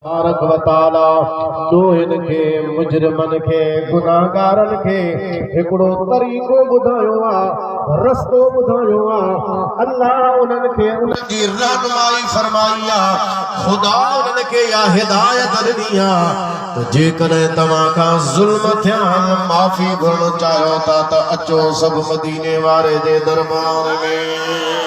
तारक व ताला दोहिन के मुजरमन के गुनाहगारन के हिकड़ो तरीक़ो ॿुधायो आहे रस्तो ॿुधायो आहे अल्लाह उन्हनि खे उन्हनि जी रहनुमाई फरमाई आहे खुदा उन्हनि खे या हिदायत ॾिनी आहे त जेकॾहिं तव्हां खां ज़ुल्म थिया माफ़ी घुरणु चाहियो था त अचो सभु मदीने वारे जे दरबार में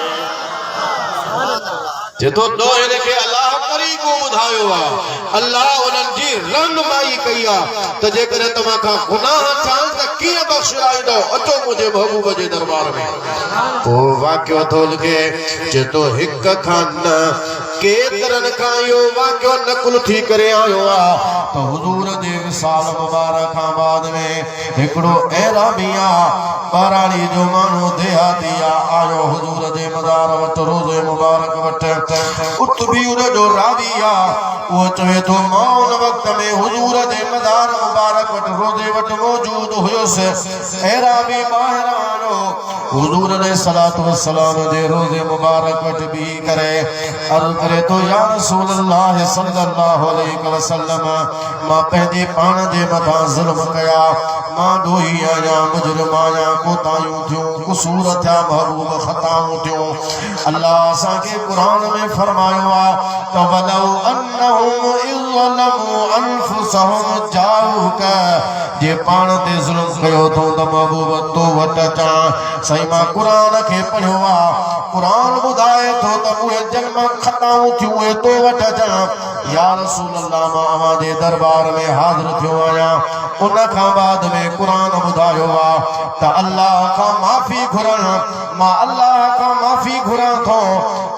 जेतो दोहिन खे अल्लाह तरीक़ो ॿुधायो आहे अल्लाह उन्हनि जी रहनुमाई कई आहे त जेकॾहिं तव्हां खां गुनाह थियनि त कीअं बख़्शिराईंदो अचो मुंहिंजे महबूब जे दरबार में पोइ वाक़ियो थो लिखे जेतो हिक खां न केतिरनि खां इहो वाक़ियो नकुल थी करे आयो आहे त हुज़ूर जे विसाल मुबारकाबाद में हिकिड़ो एरामी आहे बराड़ी जो माण्हू देहाती आहे आयो हुज़ूर जे मज़ार वटि रोज़े मुबारक वटि उतबी उनजो रावी आहे उहो चवे थो मां उन वक़्त में हुज़ूर जे मज़ार मुबारक वटि रोज़े वटि मौजूद हुयुसि एरामी ॿाहिरां आयो हुज़ूर ने सलातो व सलाम जे रोज़े मुबारक वटि बीही करे अर्ज़ करे तो या रसूल अल्लाह सल्लल्लाहु अलैहि वसल्लम मां पंहिंजे पाण जे मथां ज़ुल्म कया मां ॾोही आहियां मुजरिम आहियां कोताहियूं थियूं क़सूर थिया महबूब ख़ताऊं थियूं अल्लाह असांखे क़ुरान में फरमायो आहे त वलौ अन्नहुम इज़्ज़लमू अनफुसहुम जाऊक जे पाण ते ज़ुल्म कयो थो त महबूब तो वटि अचां सही मां क़ुरान खे पढ़ियो आहे क़ुरान ॿुधाए थो त उहे जन्म ख़ताऊं थियूं उहे तो वटि अचां या रसूल अल्लाह मां अव्हां जे दरबार में हाज़िर थियो आहियां उन खां बाद में क़ुरान ॿुधायो आहे त अल्लाह खां माफ़ी घुरण मां अल्लाह खां माफ़ी घुरां थो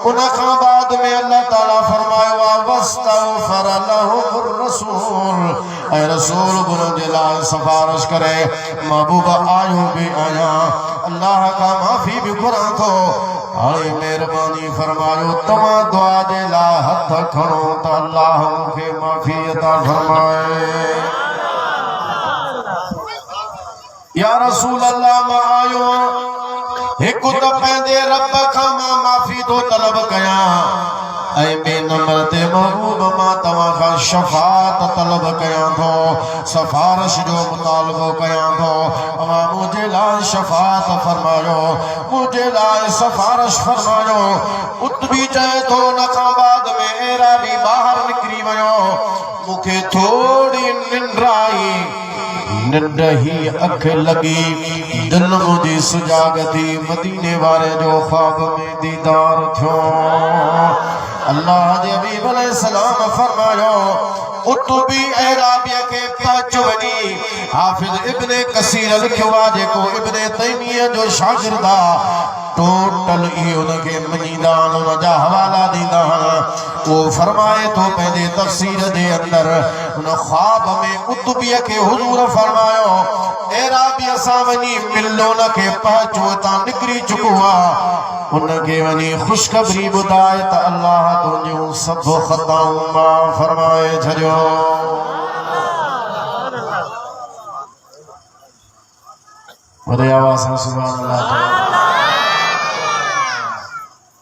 उन खां बाद में अल्लाह ताला फरमायो आहे वस्तग़फर लहुर रसूल ऐं रसूल गुन जे लाइ सिफारिश करे महबूब आयो बि आहियां अल्लाह खां माफ़ी बि घुरां थो हाणे महिरबानी फरमायो तव्हां दुआ जे लाइ हथ खणो त अल्लाह मूंखे माफ़ी अता फरमाए या रसूल अल्लाह मां आयो हिकु त पंहिंजे रब खां मां माफ़ी थो तलब कयां ऐं ॿिए नंबर ते महबूब मां तव्हां खां शफ़ाअत तलब कयां थो सिफारिश जो मुतालबो कयां थो अव्हां मुंहिंजे लाइ शफ़ाअत फरमायो मुंहिंजे लाइ सिफारिश फरमायो उतबी चए थो उन खां बाद में अहिड़ा बि ॿाहिरि निकिरी वियो मूंखे थोरी निंड आई निंड ही अख लगी दिल मुझी सुजाग थी मदीने वाले जो ख्वाब में दीदार थियो अल्लाह जे हबीब अलैहिस्सलाम फरमायो उतबी अराबिया के पहुच वनी हाफिज इब्ने कसीर लिखियो आहे जेको इब्ने तैमिया जो शागिर्द आहे टोटल ई उनके मनीदा उन जा हवाला दींदा वो फरमाए तो पंहिंजे तफसीर जे अंदर उन ख्वाब में उतबी के हुजूर फरमायो एराबी असां वनी मिलो न के पहुचो ता निकरी चुको आहे उनके वनी खुशखबरी ॿुधाए त अल्लाह तुंहिंजूं सभु ख़ताऊं माफ़ फरमाए छॾियो वॾे आवाज़ सां सुभान अल्लाह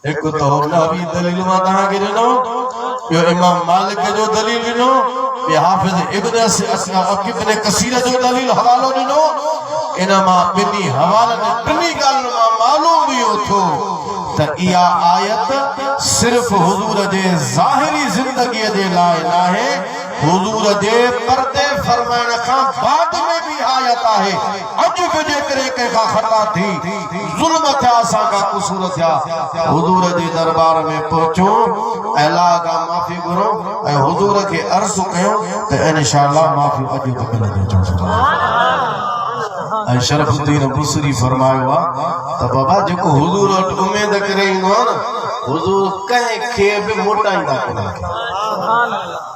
एक तो नबी दलील मां तव्हांखे ॾिनो ॿियो इमाम मालिक जो दलील ॾिनो ॿियो हाफ़िज़ इब्ने कसीर जो दलील हवालो ॾिनो इन मां ॿिनी हवालनि ॿिनी ॻाल्हियुनि मां मालूम इहो थियो त इहा आयत सिर्फ़ हुज़ूर जे ज़ाहिरी ज़िंदगीअ जे लाइ नाहे हुज़ूर जे पर्दे फरमाइण खां बाद में भी आयत आहे अॼु बि जेकॾहिं कंहिंखां ख़ता थी ज़ुल्म थिया असां खां क़सूर थिया हुज़ूर जे दरबार में पहुचो अल्लाह खां माफ़ी घुरो ऐं हुज़ूर खे अर्ज़ कयो त इंशाअल्लाह माफ़ी अॼु बि मिलंदी ऐं शरफुद्दीन बुसरी फरमायो आहे त बाबा जेको हुज़ूर वटि उमेद करे ईंदो आहे न हुज़ूर कंहिंखे बि मोटाईंदा कोन्ह